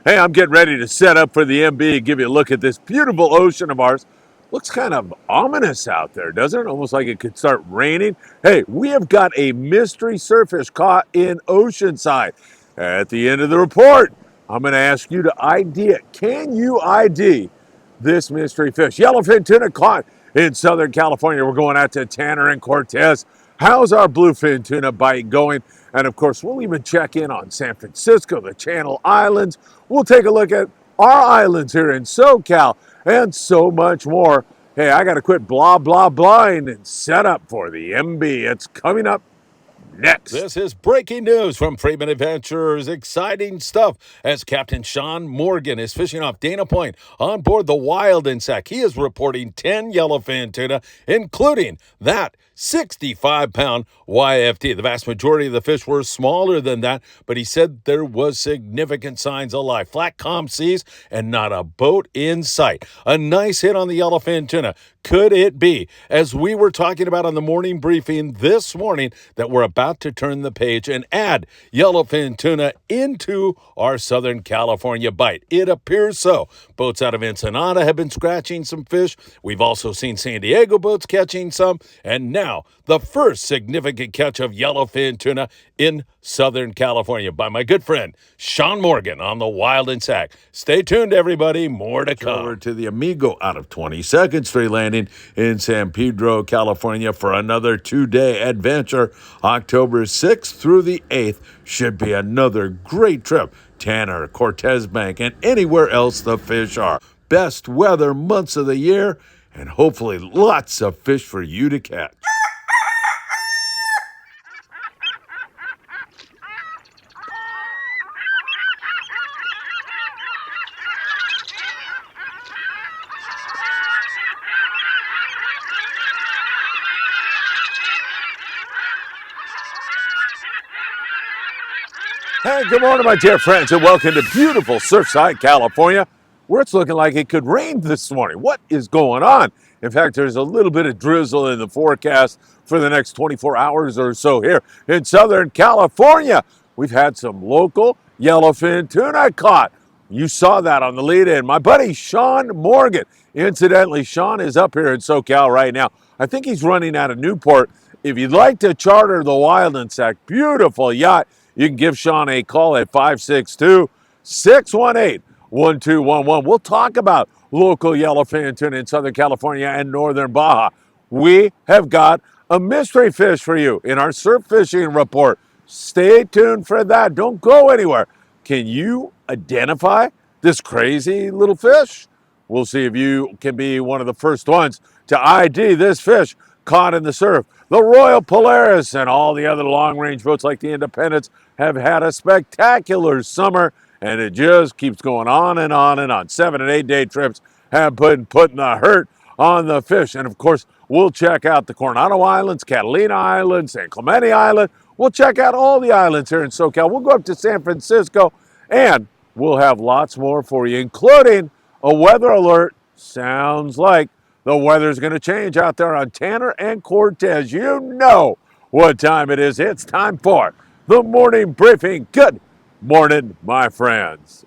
Hey, I'm getting ready to set up for the MB and give you a look at this beautiful ocean of ours. Looks kind of ominous out there, doesn't it? Almost like it could start raining. Hey, we have got a mystery surffish caught in Oceanside. At the end of the report, I'm going to ask you to ID it. Can you ID this mystery fish? Yellowfin tuna caught in Southern California. We're going out to Tanner and Cortez. How's our bluefin tuna bite going? And of course, we'll even check in on San Francisco, the Channel Islands. We'll take a look at our islands here in SoCal and so much more. Hey, I got to quit blah, blah, blahing and set up for the MB. It's coming up next. This is breaking news from Friedman Adventures. Exciting stuff as Captain Sean Morgan is fishing off Dana Point on board the Wild Insect. He is reporting 10 yellowfin tuna, including that 65-pound YFT. The vast majority of the fish were smaller than that, but he said there was significant signs of life. Flat calm seas and not a boat in sight. A nice hit on the yellowfin tuna. Could it be, as we were talking about on the morning briefing this morning, that we're about to turn the page and add yellowfin tuna into our Southern California bite? It appears so. Boats out of Ensenada have been scratching some fish. We've also seen San Diego boats catching some. And now, the first significant catch of yellowfin tuna in Southern California by my good friend, Sean Morgan on the Wild and Sack. Stay tuned, everybody. More to come. Over to the Amigo out of 22nd Street Landing in San Pedro, California for another 2-day adventure. October 6th through the 8th should be another great trip. Tanner, Cortez Bank, and anywhere else the fish are. Best weather months of the year, and hopefully lots of fish for you to catch. Hey, good morning, my dear friends, and welcome to beautiful Surfside, California, where it's looking like it could rain this morning. What is going on? In fact, there's a little bit of drizzle in the forecast for the next 24 hours or so here in Southern California. We've had some local yellowfin tuna caught. You saw that on the lead-in. My buddy Sean Morgan. Incidentally, Sean is up here in SoCal right now. I think he's running out of Newport. If you'd like to charter the Wild Insect, beautiful yacht, you can give Sean a call at 562-618-1211. We'll talk about local yellowfin tuna in Southern California and Northern Baja. We have got a mystery fish for you in our surf fishing report. Stay tuned for that. Don't go anywhere. Can you identify this crazy little fish? We'll see if you can be one of the first ones to ID this fish caught in the surf. The Royal Polaris and all the other long-range boats like the Independence have had a spectacular summer, and it just keeps going on and on and on. 7- and 8-day trips have been putting the hurt on the fish. And of course, we'll check out the Coronado Islands, Catalina Island, San Clemente Island. We'll check out all the islands here in SoCal. We'll go up to San Francisco, and we'll have lots more for you, including a weather alert. Sounds like the weather's going to change out there on Tanner and Cortez. You know what time it is. It's time for the morning briefing. Good morning, my friends.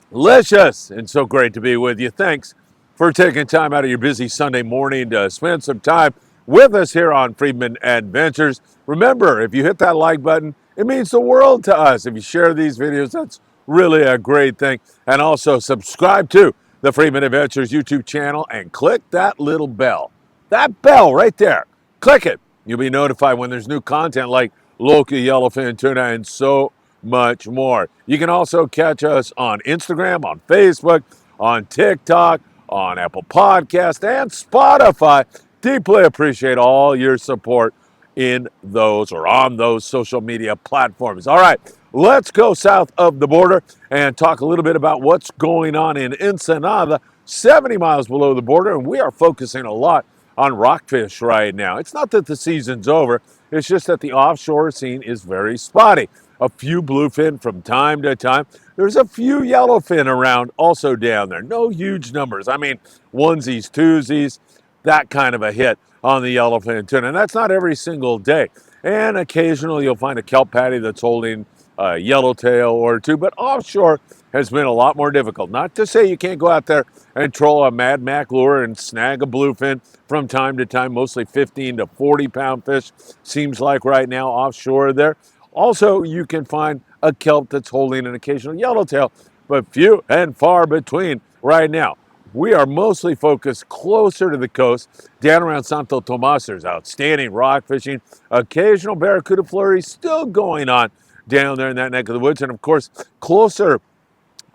Delicious and so great to be with you. Thanks for taking time out of your busy Sunday morning to spend some time with us here on Friedman Adventures. Remember, if you hit that like button, it means the world to us. If you share these videos, that's really a great thing. And also subscribe to the Friedman Adventures YouTube channel and click that little bell. That bell right there. Click it. You'll be notified when there's new content like local yellowfin tuna and so much more. You can also catch us on Instagram, on Facebook, on TikTok, on Apple Podcast, and Spotify. Deeply appreciate all your support in those or on those social media platforms. All right, let's go south of the border and talk a little bit about what's going on in Ensenada, 70 miles below the border, and we are focusing a lot on rockfish right now. It's not that the season's over, it's just that the offshore scene is very spotty. A few bluefin from time to time. There's a few yellowfin around also down there. No huge numbers. I mean, onesies, twosies, that kind of a hit on the yellowfin tuna. And that's not every single day. And occasionally you'll find a kelp patty that's holding a yellowtail or two, but offshore has been a lot more difficult. Not to say you can't go out there and troll a Mad Mac lure and snag a bluefin from time to time, mostly 15 to 40 pound fish, seems like right now offshore there. Also, you can find a kelp that's holding an occasional yellowtail, but few and far between right now. We are mostly focused closer to the coast, down around Santo Tomas. There's outstanding rock fishing, occasional barracuda flurries still going on down there in that neck of the woods, and of course, closer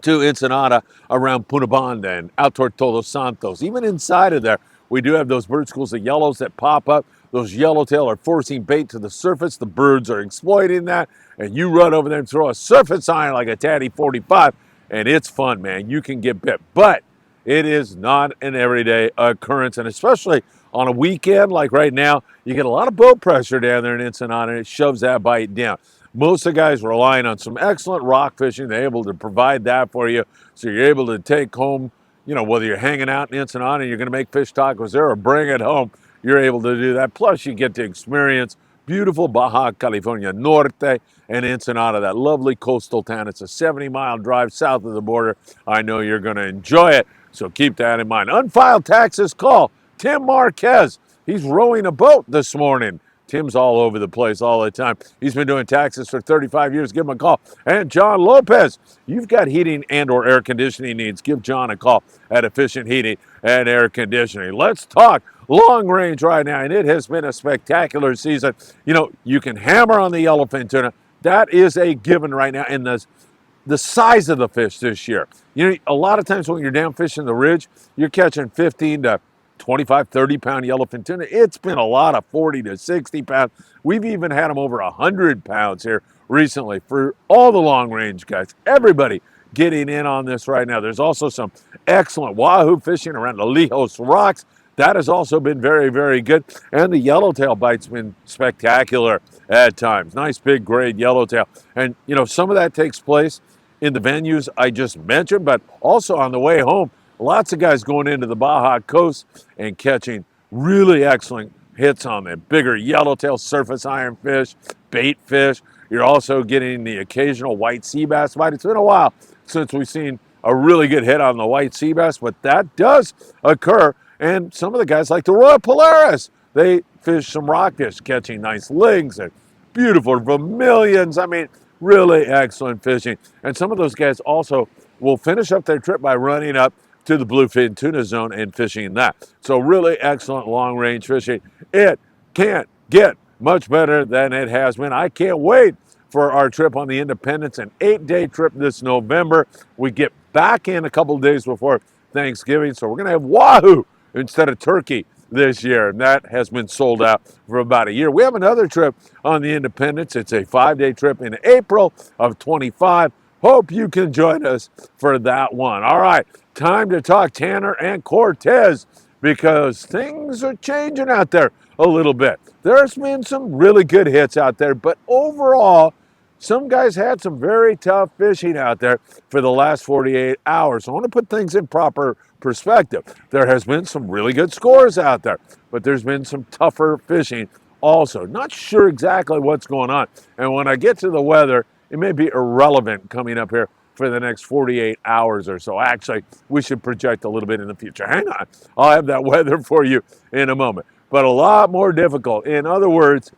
to Ensenada around Punta Banda and out toward Todos Santos. Even inside of there, we do have those bird schools of yellows that pop up. Those yellowtail are forcing bait to the surface. The birds are exploiting that, and you run over there and throw a surface iron like a Tatty 45, and it's fun, man. You can get bit, but it is not an everyday occurrence, and especially on a weekend like right now, you get a lot of boat pressure down there in Ensenada, and it shoves that bite down. Most of the guys relying on some excellent rock fishing. They're able to provide that for you, so you're able to take home, whether you're hanging out in Ensenada and you're going to make fish tacos there or bring it home, you're able to do that. Plus, you get to experience beautiful Baja California Norte and Ensenada, that lovely coastal town. It's a 70-mile drive south of the border. I know you're going to enjoy it, so keep that in mind. Unfiled taxes call. Tim Marquez. He's rowing a boat this morning. Tim's all over the place all the time. He's been doing taxes for 35 years. Give him a call. And John Lopez, you've got heating and or air conditioning needs. Give John a call at Efficient Heating and Air Conditioning. Let's talk long range right now, and it has been a spectacular season. You can hammer on the yellowfin tuna. That is a given right now, and the size of the fish this year. A lot of times when you're down fishing the ridge, you're catching 15 to 25, 30 pound yellowfin tuna. It's been a lot of 40 to 60 pounds. We've even had them over 100 pounds here recently for all the long range guys. Everybody getting in on this right now. There's also some excellent wahoo fishing around the Lijos Rocks. That has also been very, very good. And the yellowtail bite's been spectacular at times. Nice big grade yellowtail. And, some of that takes place in the venues I just mentioned, but also on the way home. Lots of guys going into the Baja Coast and catching really excellent hits on the bigger yellowtail surface iron fish, bait fish. You're also getting the occasional white sea bass bite. It's been a while since we've seen a really good hit on the white sea bass, but that does occur. And some of the guys like the Royal Polaris, they fish some rockfish, catching nice lings and beautiful vermilions. I mean, really excellent fishing. And some of those guys also will finish up their trip by running up to the bluefin tuna zone and fishing that. So really excellent long range fishing. It can't get much better than it has been. I can't wait for our trip on the Independence, an 8-day trip this November. We get back in a couple of days before Thanksgiving, so we're going to have wahoo instead of turkey this year, and that has been sold out for about a year. We have another trip on the Independence. It's a 5-day trip in April of 25. Hope you can join us for that one. All right, time to talk Tanner and Cortez, because things are changing out there a little bit. There's been some really good hits out there, but overall, some guys had some very tough fishing out there for the last 48 hours. So I want to put things in proper perspective. There has been some really good scores out there, but there's been some tougher fishing also. Not sure exactly what's going on. And when I get to the weather, it may be irrelevant coming up here for the next 48 hours or so. Actually, we should project a little bit in the future. Hang on. I'll have that weather for you in a moment. But a lot more difficult. In other words,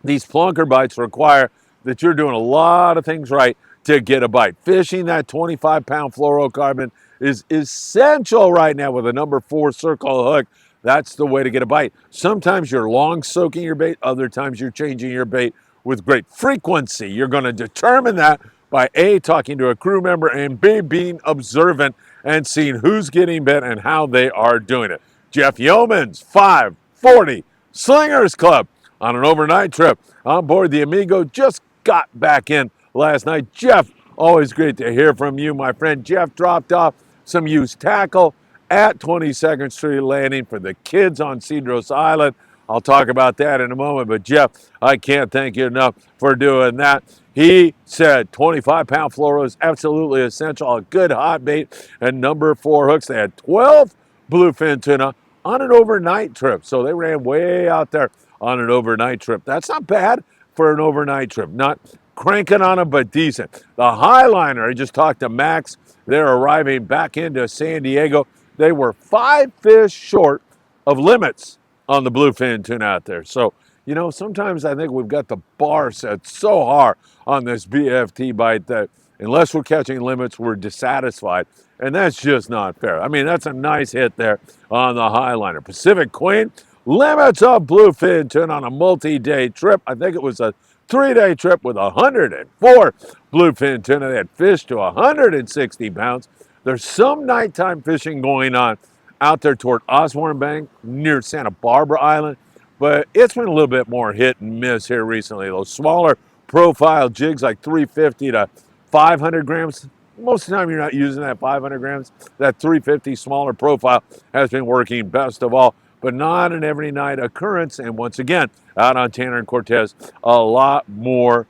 these plunker bites require that you're doing a lot of things right to get a bite. Fishing that 25-pound fluorocarbon is essential right now with a number 4 circle hook. That's the way to get a bite. Sometimes you're long soaking your bait. Other times you're changing your bait with great frequency. You're going to determine that by A, talking to a crew member, and B, being observant and seeing who's getting bit and how they are doing it. Jeff Yeoman's 540 Slingers Club on an overnight trip on board the Amigo just got back in last night. Jeff, always great to hear from you, my friend. Jeff dropped off some used tackle at 22nd Street Landing for the kids on Cedros Island. I'll talk about that in a moment, but Jeff, I can't thank you enough for doing that. He said 25-pound fluoro is absolutely essential, a good hot bait, and number 4 hooks. They had 12 bluefin tuna on an overnight trip, so they ran way out there on an overnight trip. That's not bad for an overnight trip. Not cranking on them, but decent. The Highliner, I just talked to Max. They're arriving back into San Diego. They were 5 fish short of limits on the bluefin tuna out there. So, you know, sometimes I think we've got the bar set so hard on this BFT bite that unless we're catching limits, we're dissatisfied. And that's just not fair. I mean, that's a nice hit there on the Highliner. Pacific Queen, limits of bluefin tuna on a multi-day trip. I think it was a 3-day trip with 104 bluefin tuna. They had fish to 160 pounds. There's some nighttime fishing going on out there toward Osborne Bank near Santa Barbara Island, but it's been a little bit more hit and miss here recently. Those smaller profile jigs like 350 to 500 grams, most of the time you're not using that 500 grams. That 350 smaller profile has been working best of all, but not an every night occurrence. And once again, out on Tanner and Cortez, a lot more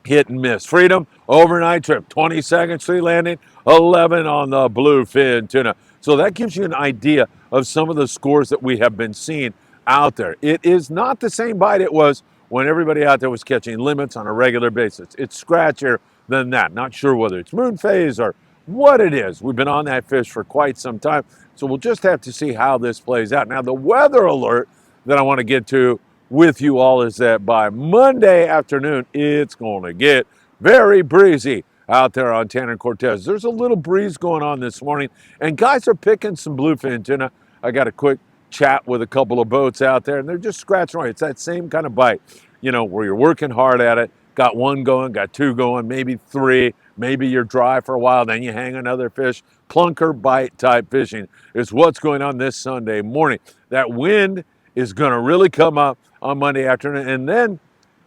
hit and miss. Freedom, overnight trip, 22nd Street landing, 11 on the bluefin tuna. So that gives you an idea of some of the scores that we have been seeing out there. It is not the same bite it was when everybody out there was catching limits on a regular basis. It's scratchier than that. Not sure whether it's moon phase or what it is. We've been on that fish for quite some time, so we'll just have to see how this plays out. Now, the weather alert that I want to get to with you all is that by Monday afternoon, it's going to get very breezy out there on Tanner Cortez. There's a little breeze going on this morning, and guys are picking some bluefin tuna. I got a quick chat with a couple of boats out there, and they're just scratching away. It's that same kind of bite, you know, where you're working hard at it, got one going, got two going, maybe three, maybe you're dry for a while, then you hang another fish. Clunker bite type fishing is what's going on this Sunday morning. That wind is going to really come up on Monday afternoon, and then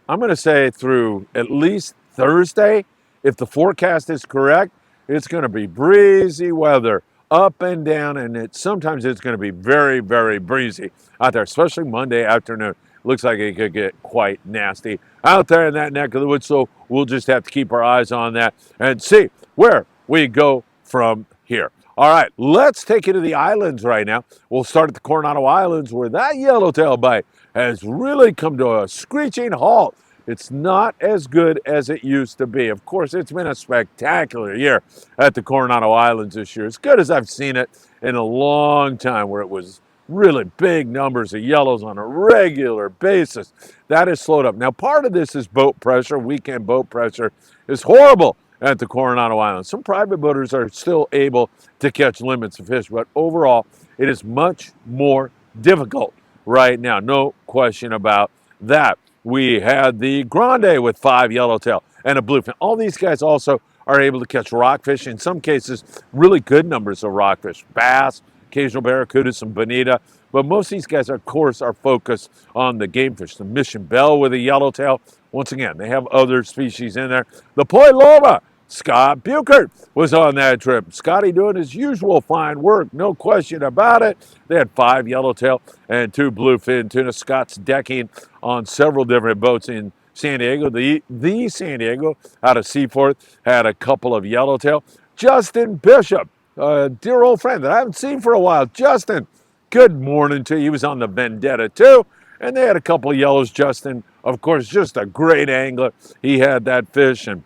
I'm going to say through at least Thursday, if the forecast is correct, it's going to be breezy weather up and down, and sometimes it's going to be very, very breezy out there, especially Monday afternoon. Looks like it could get quite nasty out there in that neck of the woods, so we'll just have to keep our eyes on that and see where we go from here. All right, let's take you to the islands right now. We'll start at the Coronado Islands, where that yellowtail bite has really come to a screeching halt. It's not as good as it used to be. Of course, it's been a spectacular year at the Coronado Islands this year. As good as I've seen it in a long time, where it was really big numbers of yellows on a regular basis. That has slowed up. Now, part of this is boat pressure. Weekend boat pressure is horrible at the Coronado Islands. Some private boaters are still able to catch limits of fish, but overall, it is much more difficult right now. No question about that. We had the Grande with 5 yellowtail and a bluefin. All these guys also are able to catch rockfish. In some cases, really good numbers of rockfish. Bass, occasional barracuda, some bonita. But most of these guys, of course, are focused on the game fish. The Mission Belle with a yellowtail. Once again, they have other species in there. The Poi Loma, Scott Buchert was on that trip. Scotty doing his usual fine work, no question about it. They had 5 yellowtail and 2 bluefin tuna. Scott's decking on several different boats in San Diego. The San Diego out of Seaforth had a couple of yellowtail. Justin Bishop, a dear old friend that I haven't seen for a while. Justin, good morning to you. He was on the Vendetta too, and they had a couple of yellows. Justin, of course, just a great angler. He had that fish, and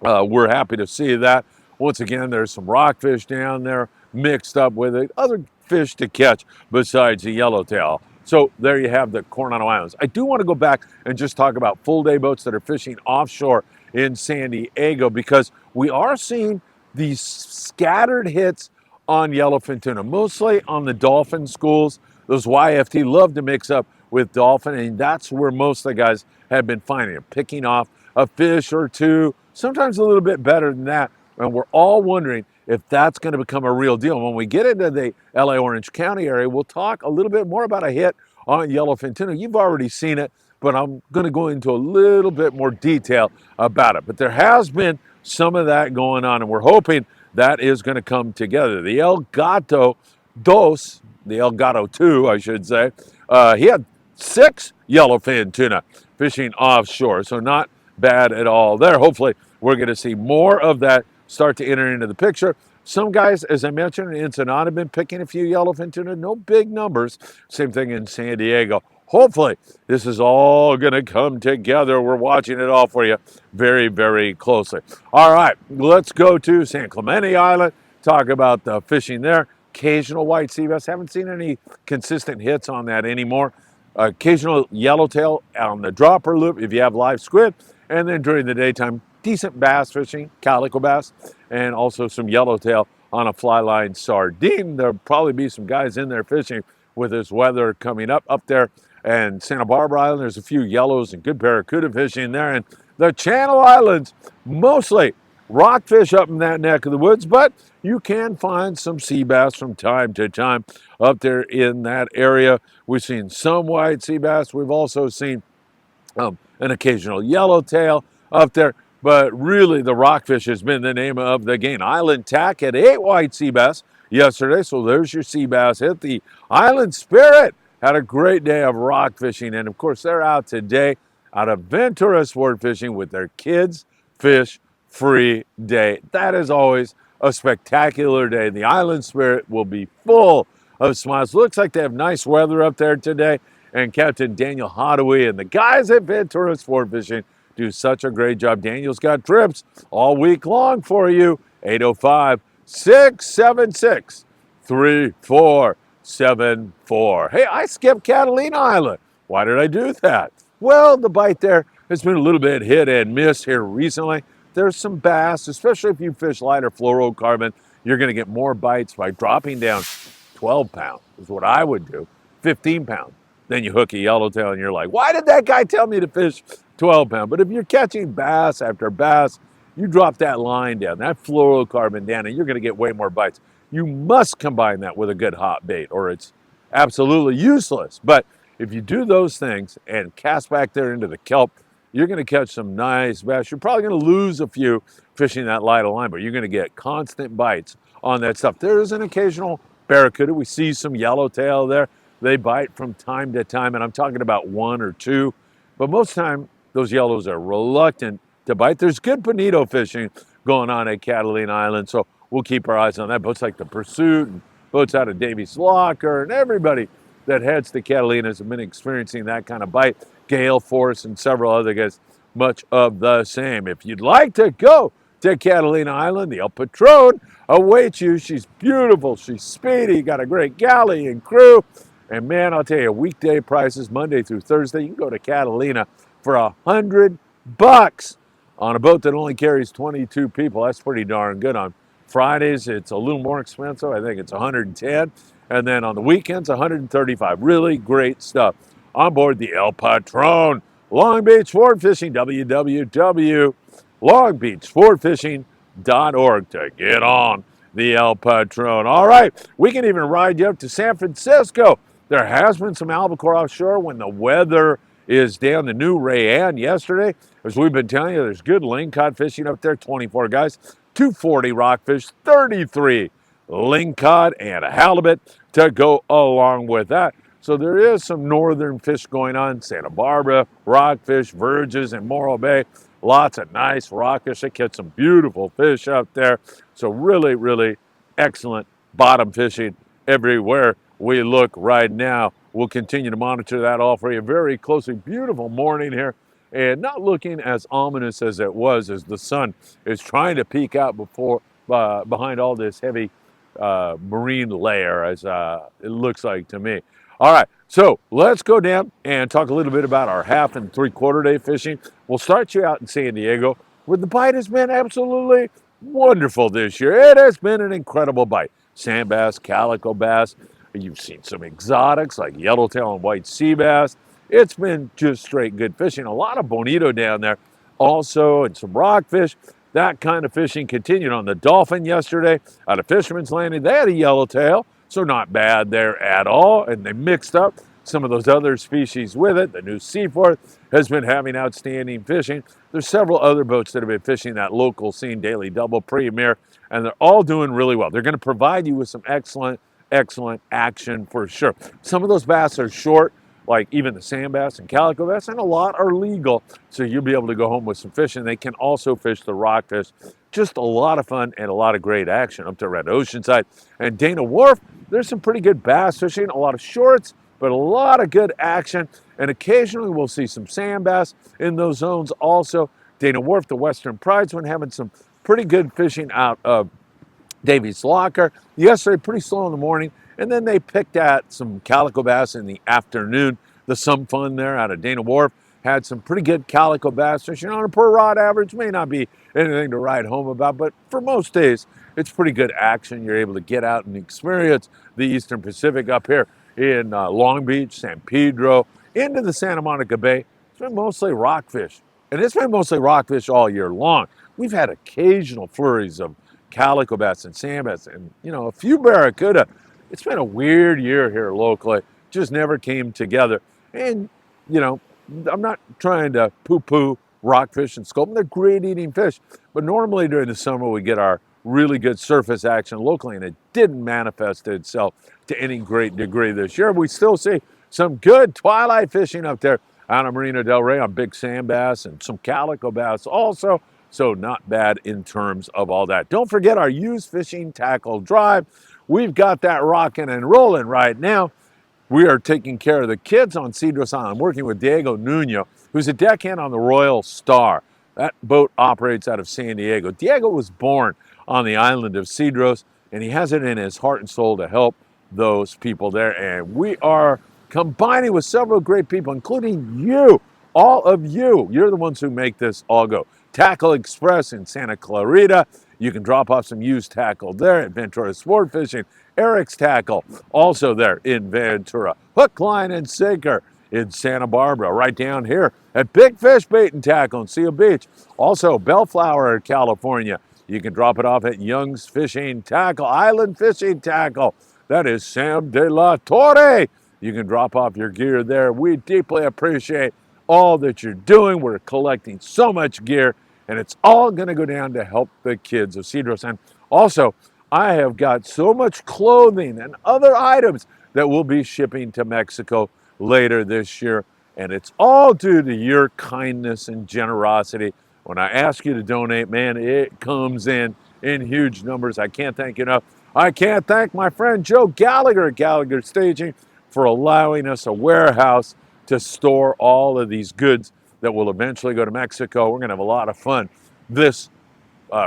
we're happy to see that. Once again, there's some rockfish down there mixed up with it. Other fish to catch besides the yellowtail. So there you have the Coronado Islands. I do want to go back and just talk about full day boats that are fishing offshore in San Diego, because we are seeing these scattered hits on yellowfin tuna, mostly on the dolphin schools. Those YFT love to mix up with dolphin, and that's where most of the guys have been finding it, picking off a fish or two, sometimes a little bit better than that. And we're all wondering if that's going to become a real deal. When we get into the LA Orange County area, we'll talk a little bit more about a hit on yellowfin tuna. You've already seen it, but I'm going to go into a little bit more detail about it. But there has been some of that going on, and we're hoping that is going to come together. The El Gato Dos, the El Gato 2, I should say, he had 6 yellowfin tuna fishing offshore, so not bad at all there. Hopefully, we're going to see more of that start to enter into the picture. Some guys, as I mentioned, in Ensenada have been picking a few yellowfin tuna, no big numbers. Same thing in San Diego. hopefully this is all going to come together. We're watching it all for you very, very closely. All right, let's go to San Clemente Island, talk about the fishing there. Occasional white sea bass. Haven't seen any consistent hits on that anymore. Occasional yellowtail on the dropper loop if you have live squid. And then during the daytime, decent bass fishing, calico bass, and also some yellowtail on a fly line sardine. There'll probably be some guys in there fishing with this weather coming up there. And Santa Barbara Island, there's a few yellows and good barracuda fishing there. And the Channel Islands, mostly rockfish up in that neck of the woods, but you can find some sea bass from time to time up there in that area. We've seen some white sea bass. We've also seen an occasional yellowtail up there, but really the rockfish has been the name of the game. Island Tack had 8 white sea bass yesterday, so there's your sea bass hit. The Island Spirit had a great day of rock fishing, and of course they're out today out of Ventura Sport Fishing with their Kids Fish Free Day. That is always a spectacular day. The Island Spirit will be full of smiles. Looks like they have nice weather up there today, and Captain Daniel Hadaway and the guys at Ventura Sport Fishing do such a great job. Daniel's got trips all week long for you. 805-676-3474. Hey, I skipped Catalina Island. Why did I do that? Well, the bite there has been a little bit hit and miss here recently. There's some bass, especially if you fish lighter fluorocarbon, you're going to get more bites by dropping down 12 pounds is what I would do, 15 pounds. Then you hook a yellowtail and you're like, why did that guy tell me to fish 12 pound? But if you're catching bass after bass, you drop that line down, that fluorocarbon down, and you're going to get way more bites. You must combine that with a good hot bait or it's absolutely useless. But if you do those things and cast back there into the kelp, you're going to catch some nice bass. You're probably going to lose a few fishing that light of line, but you're going to get constant bites on that stuff. There is an occasional barracuda. We see some yellowtail there. They bite from time to time, and I'm talking about 1 or 2. But most of the time, those yellows are reluctant to bite. There's good bonito fishing going on at Catalina Island, so we'll keep our eyes on that. Boats like the Pursuit and boats out of Davies Locker and everybody that heads to Catalinas have been experiencing that kind of bite. Gale Force and several other guys, much of the same. If you'd like to go to Catalina Island, the El Patron awaits you. She's beautiful. She's speedy. Got a great galley and crew. And man, I'll tell you, weekday prices Monday through Thursday, you can go to Catalina for $100 on a boat that only carries 22 people. That's pretty darn good. On Fridays, it's a little more expensive. I think it's 110. And then on the weekends, 135. Really great stuff on board the El Patron. Long Beach Sport Fishing, www.longbeachsportfishing.org to get on the El Patron. All right, we can even ride you up to San Francisco. There has been some albacore offshore when the weather is down. The new Rayanne yesterday, as we've been telling you, there's good lingcod fishing up there, 24 guys, 240 rockfish, 33 lingcod, and a halibut to go along with that. So there is some northern fish going on. Santa Barbara, rockfish, Verges, and Morro Bay. Lots of nice rockfish. They catch some beautiful fish out there. So really, really excellent bottom fishing everywhere we look right now. We'll continue to monitor that all for you very closely. Beautiful morning here, and not looking as ominous as it was as the sun is trying to peek out behind all this heavy marine layer, as it looks like to me. All right, so let's go down and talk a little bit about our 1/2 and 3/4 day fishing. We'll start you out in San Diego, where the bite has been absolutely wonderful this year. It has been an incredible bite. Sand bass, calico bass. You've seen some exotics like yellowtail and white sea bass. It's been just straight good fishing. A lot of bonito down there also, and some rockfish. That kind of fishing continued on the Dolphin yesterday out of Fisherman's Landing. They had a yellowtail, so not bad there at all. And they mixed up some of those other species with it. The New Seaforth has been having outstanding fishing. There's several other boats that have been fishing that local scene, Daily Double, Premier, and they're all doing really well. They're going to provide you with some excellent action for sure. Some of those bass are short, like even the sand bass and calico bass, and a lot are legal, so you'll be able to go home with some fish, and they can also fish the rockfish. Just a lot of fun and a lot of great action up to around Oceanside. And Dana Wharf, there's some pretty good bass fishing, a lot of shorts, but a lot of good action. And occasionally we'll see some sand bass in those zones also. Dana Wharf, the Western Pridesman, having some pretty good fishing out of Davies Locker. Yesterday, pretty slow in the morning, and then they picked at some calico bass in the afternoon. The Some Fun there out of Dana Wharf had some pretty good calico bass fishing on a per rod average. May not be anything to write home about, but for most days, it's pretty good action. You're able to get out and experience the Eastern Pacific up here in Long Beach, San Pedro, into the Santa Monica Bay. It's been mostly rockfish, and it's been mostly rockfish all year long. We've had occasional flurries of calico bass and sand bass and, a few barracuda. It's been a weird year here locally. Just never came together. And, I'm not trying to poo-poo rockfish and sculpin. They're great eating fish. But normally during the summer we get our really good surface action locally, and it didn't manifest itself to any great degree this year. We still see some good twilight fishing up there out of Marina del Rey on big sand bass and some calico bass also. So not bad in terms of all that. Don't forget our used fishing tackle drive. We've got that rocking and rolling right now. We are taking care of the kids on Cedros Island, working with Diego Nuno, who's a deckhand on the Royal Star. That boat operates out of San Diego. Diego was born on the island of Cedros, and he has it in his heart and soul to help those people there. And we are combining with several great people, including you, all of you. You're the ones who make this all go. Tackle Express in Santa Clarita. You can drop off some used tackle there at Ventura Sport Fishing. Eric's Tackle, also there in Ventura. Hook, Line, and Sinker in Santa Barbara, right down here at Big Fish Bait and Tackle in Seal Beach. Also, Bellflower, California. You can drop it off at Young's Fishing Tackle, Island Fishing Tackle. That is Sam de la Torre. You can drop off your gear there. We deeply appreciate all that you're doing. We're collecting so much gear, and it's all going to go down to help the kids of Cedros. And also, I have got so much clothing and other items that we'll be shipping to Mexico later this year. And it's all due to your kindness and generosity. When I ask you to donate, man, it comes in huge numbers. I can't thank you enough. I can't thank my friend Joe Gallagher at Gallagher Staging for allowing us a warehouse to store all of these goods that will eventually go to Mexico. We're going to have a lot of fun this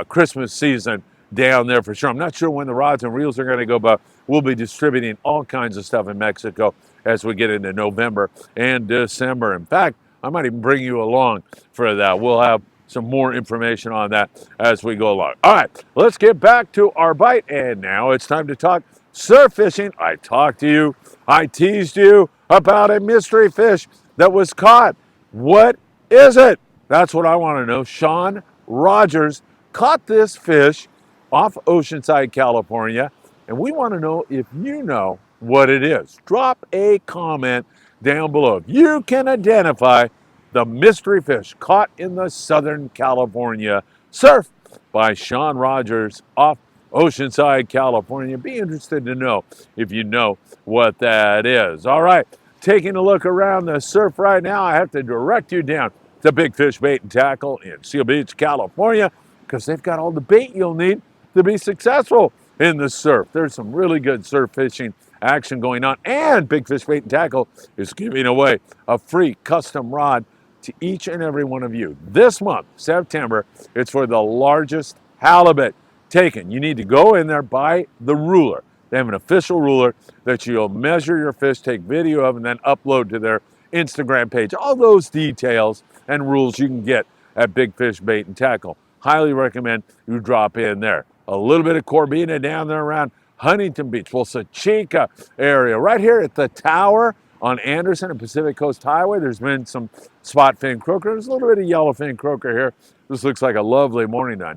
Christmas season down there for sure. I'm not sure when the rods and reels are going to go, but we'll be distributing all kinds of stuff in Mexico as we get into November and December. In fact, I might even bring you along for that. We'll have some more information on that as we go along. All right, let's get back to our bite. And now it's time to talk surf fishing. I talked to you, I teased you about a mystery fish that was caught. What is it? That's what I want to know. Sean Rogers caught this fish off Oceanside, California, and we want to know if you know what it is. Drop a comment down below. If you can identify the mystery fish caught in the Southern California surf by Sean Rogers off Oceanside, California. Be interested to know if you know what that is. All right, taking a look around the surf right now, I have to direct you down to Big Fish Bait and Tackle in Seal Beach, California, because they've got all the bait you'll need to be successful in the surf. There's some really good surf fishing action going on, and Big Fish Bait and Tackle is giving away a free custom rod to each and every one of you. This month, September, it's for the largest halibut taken. You need to go in there, buy the ruler. They have an official ruler that you'll measure your fish, take video of, and then upload to their Instagram page. All those details and rules you can get at Big Fish Bait and Tackle. Highly recommend you drop in there. A little bit of Corbina down there around Huntington Beach, Chica area. Right here at the tower on Anderson and Pacific Coast Highway, there's been some spot fin croaker. There's a little bit of yellowfin croaker here. This looks like a lovely morning to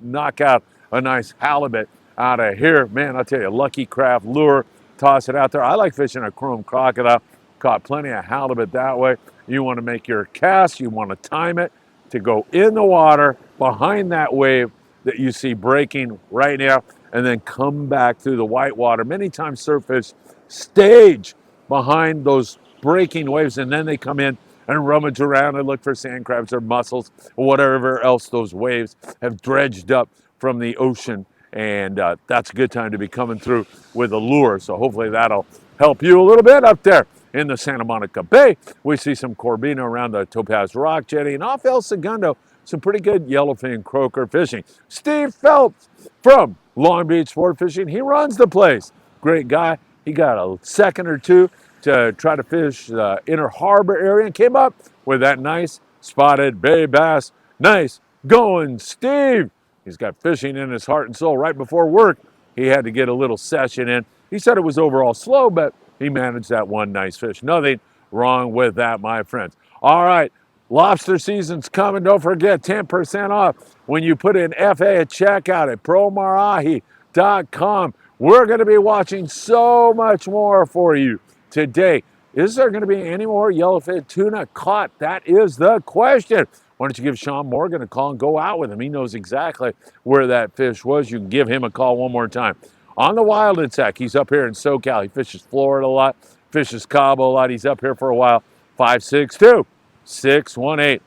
knock out a nice halibut out of here. Man, I'll tell you, Lucky Craft lure, toss it out there. I like fishing a chrome crocodile. Caught plenty of halibut that way. You want to make your cast, you want to time it to go in the water behind that wave that you see breaking right now, and then come back through the white water. Many times surf fish stage behind those breaking waves, and then they come in and rummage around and look for sand crabs or mussels or whatever else those waves have dredged up from the ocean and that's a good time to be coming through with a lure. So hopefully that'll help you a little bit up there in the Santa Monica Bay. We see some Corbina around the Topaz Rock Jetty, and off El Segundo, some pretty good yellowfin croaker fishing. Steve Phelps from Long Beach Sport Fishing, he runs the place. Great guy. He got a second or two to try to fish the inner harbor area and came up with that nice spotted bay bass. Nice going, Steve. He's got fishing in his heart and soul. Right before work, he had to get a little session in. He said it was overall slow, but he managed that one nice fish. Nothing wrong with that, my friends. All right, lobster season's coming. Don't forget 10% off when you put in FA at checkout at promarahi.com. We're going to be watching so much more for you today. Is there going to be any more yellowfin tuna caught? That is the question. Why don't you give Sean Morgan a call and go out with him? He knows exactly where that fish was. You can give him a call one more time. On the Wild and Sack, he's up here in SoCal. He fishes Florida a lot, fishes Cabo a lot. He's up here for a while. 562-618-1211.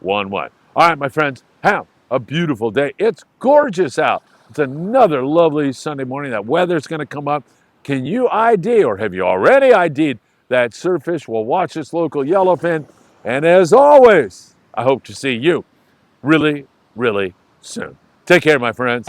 All right, my friends, have a beautiful day. It's gorgeous out. It's another lovely Sunday morning. That weather's going to come up. Can you ID, or have you already ID'd, that Surffish will watch this local yellowfin? And as always, I hope to see you really, really soon. Take care, my friends.